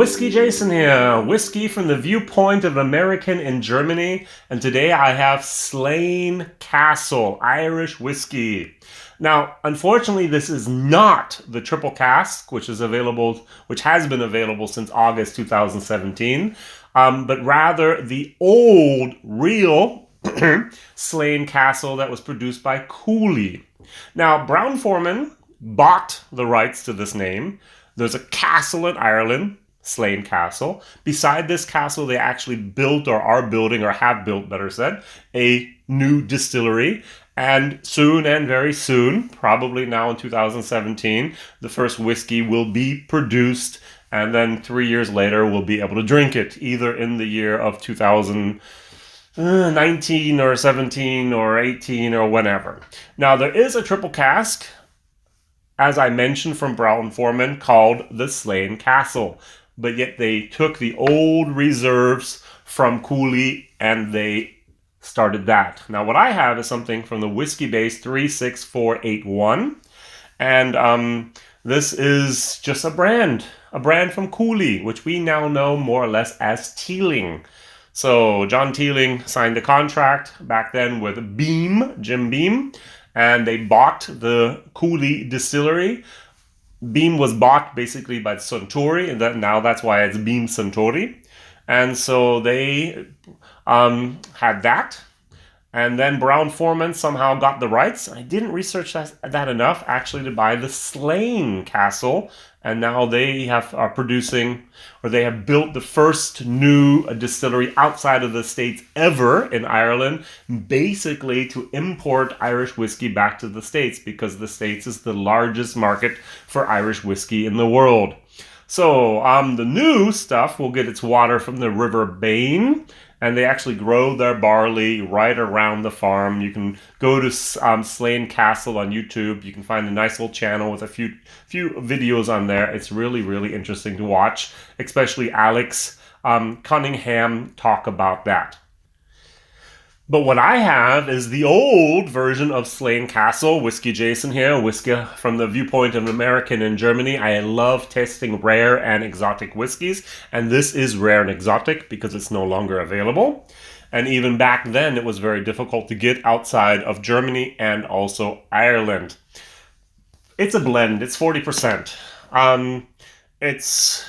Whiskey Jason here, whiskey from the viewpoint of American in Germany, and today I have Slane Castle Irish whiskey. Now, unfortunately, this is not the triple cask, which has been available since August 2017, but rather the old, real Slane Castle that was produced by Cooley. Now, Brown-Forman bought the rights to this name. There's a castle in Ireland, Slane Castle. Beside this castle, they actually built, or are building, or have built, better said, a new distillery. And soon, and very soon, probably now in 2017, the first whiskey will be produced. And then 3 years later, we'll be able to drink it, either in the year of 2019 or 17 or 18 or whenever. Now, there is a triple cask, as I mentioned, from Brown-Forman, called the Slane Castle. But yet they took the old reserves from Cooley and they started that. Now what I have is something from the Whiskey Base 36481. And this is just a brand from Cooley, which we now know more or less as Teeling. So John Teeling signed a contract back then with Jim Beam, and they bought the Cooley distillery. Beam was bought basically by Suntory, and now that's why it's Beam Suntory. And so they had that. And then Brown-Forman somehow got the rights. I didn't research that enough actually to buy the Slane Castle. And now they are producing, or they have built the first new distillery outside of the States ever in Ireland, basically to import Irish whiskey back to the States, because the States is the largest market for Irish whiskey in the world. So the new stuff will get its water from the River Bain, and they actually grow their barley right around the farm. You can go to Slane Castle on YouTube. You can find a nice little channel with a few videos on there. It's really, really interesting to watch, especially Alex Cunningham talk about that. But what I have is the old version of Slane Castle, Whiskey Jason here, whiskey from the viewpoint of an American in Germany. I love testing rare and exotic whiskeys, and this is rare and exotic because it's no longer available. And even back then, it was very difficult to get outside of Germany and also Ireland. It's a blend. It's 40%. It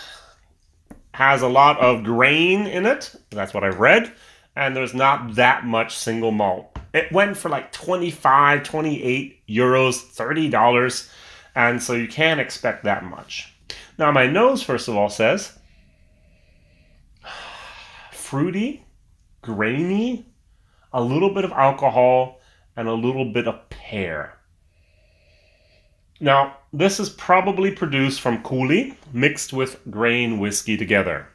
has a lot of grain in it. That's what I read. And there's not that much single malt. It went for like 25, 28 euros, $30. And so you can't expect that much. Now my nose, first of all, says fruity, grainy, a little bit of alcohol, and a little bit of pear. Now, this is probably produced from Cooley, mixed with grain whiskey together.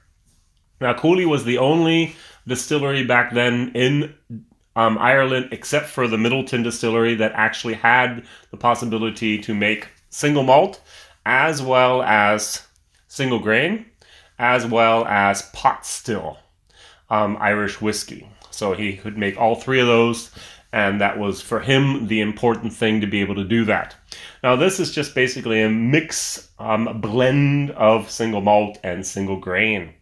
Now, Cooley was the only distillery back then in Ireland, except for the Middleton distillery, that actually had the possibility to make single malt, as well as single grain, as well as pot still Irish whiskey. So he could make all three of those, and that was for him the important thing, to be able to do that. Now this is just basically a mix, blend of single malt and single grain.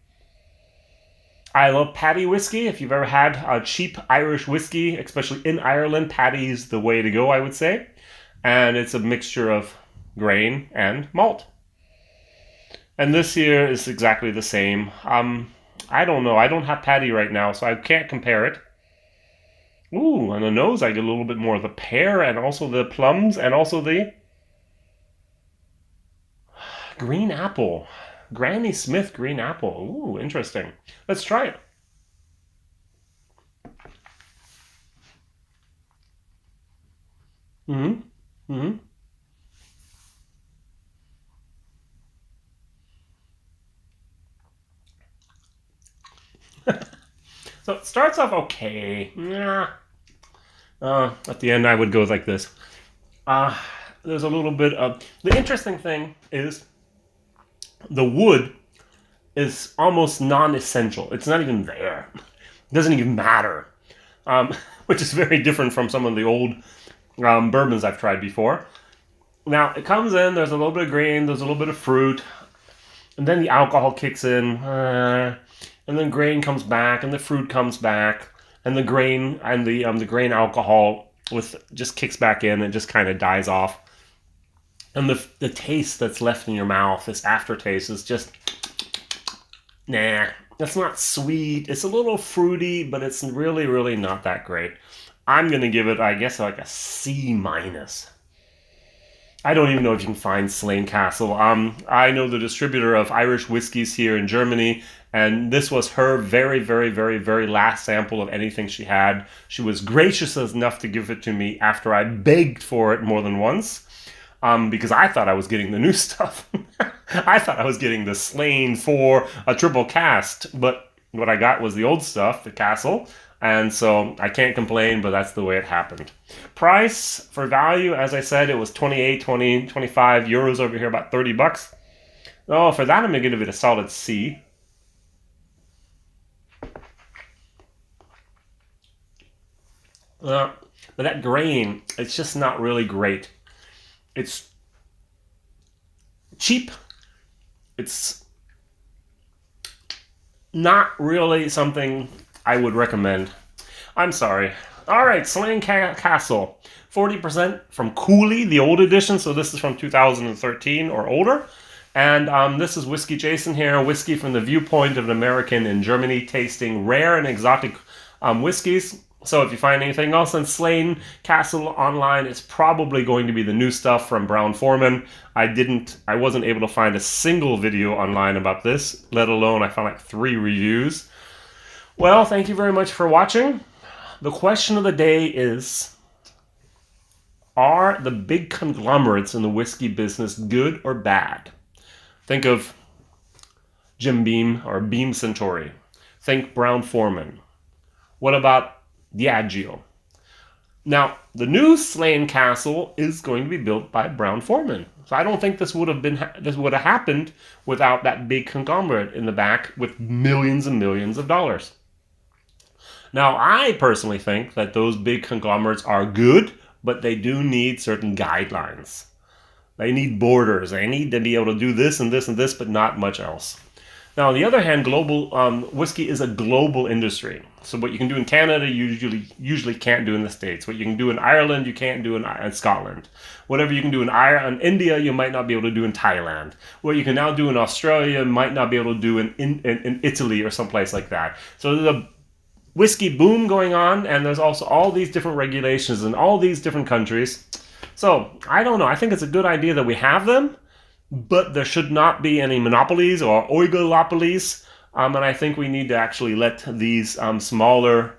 I love paddy whiskey. If you've ever had a cheap Irish whiskey, especially in Ireland, paddy's the way to go, I would say. And it's a mixture of grain and malt. And this here is exactly the same. I don't know. I don't have paddy right now, so I can't compare it. Ooh, on the nose I get a little bit more of the pear, and also the plums, and also the green apple. Granny Smith green apple. Ooh, interesting. Let's try it. So it starts off okay. At the end I would go like this. There's a little bit of... The interesting thing is the wood is almost non-essential. It's not even there. It doesn't even matter. Which is very different from some of the old bourbons I've tried before. Now, it comes in, there's a little bit of grain, there's a little bit of fruit. and then the alcohol kicks in, and then grain comes back, and the fruit comes back, and the grain and the grain alcohol just kicks back in and just kind of dies off. And the taste that's left in your mouth, this aftertaste, is just, nah. It's not sweet. It's a little fruity, but it's really, really not that great. I'm going to give it, I guess, like a C minus. I don't even know if you can find Slane Castle. I know the distributor of Irish whiskeys here in Germany, and this was her very, very, very, very last sample of anything she had. She was gracious enough to give it to me after I begged for it more than once. Because I thought I was getting the new stuff. I thought I was getting the Slane for a triple cast, but what I got was the old stuff, the Castle, and so I can't complain, but that's the way it happened. Price for value, as I said, it was 28, 20, 25 euros over here, about 30 bucks. Oh, for that I'm going to give it a solid C. But that grain, it's just not really great. It's cheap. It's not really something I would recommend. I'm sorry. All right, Slane Castle. 40% from Cooley, the old edition. So this is from 2013 or older. And this is WhiskyJason here. Whiskey from the viewpoint of an American in Germany tasting rare and exotic whiskeys. So if you find anything else on Slane Castle online, it's probably going to be the new stuff from Brown-Forman. I wasn't able to find a single video online about this, let alone I found like 3 reviews. Well, thank you very much for watching. The question of the day is, are the big conglomerates in the whiskey business good or bad? Think of Jim Beam or Beam Suntory. Think Brown-Forman. What about Diageo? Now, the new Slane Castle is going to be built by Brown-Forman. So I don't think this would have happened without that big conglomerate in the back with millions and millions of dollars. Now, I personally think that those big conglomerates are good, but they do need certain guidelines. They need borders. They need to be able to do this and this and this, but not much else. Now, on the other hand, global whiskey is a global industry. So what you can do in Canada, you usually can't do in the States. What you can do in Ireland, you can't do in Scotland. Whatever you can do in India, you might not be able to do in Thailand. What you can now do in Australia, might not be able to do in Italy or someplace like that. So there's a whiskey boom going on, and there's also all these different regulations in all these different countries. So I don't know. I think it's a good idea that we have them, but there should not be any monopolies or oligopolies. And I think we need to actually let these smaller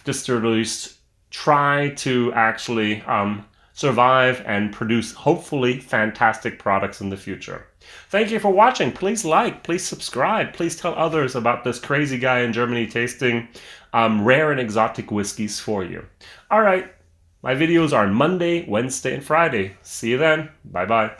distilleries try to actually survive and produce, hopefully, fantastic products in the future. Thank you for watching. Please like, please subscribe, please tell others about this crazy guy in Germany tasting rare and exotic whiskeys for you. All right, my videos are on Monday, Wednesday, and Friday. See you then. Bye-bye.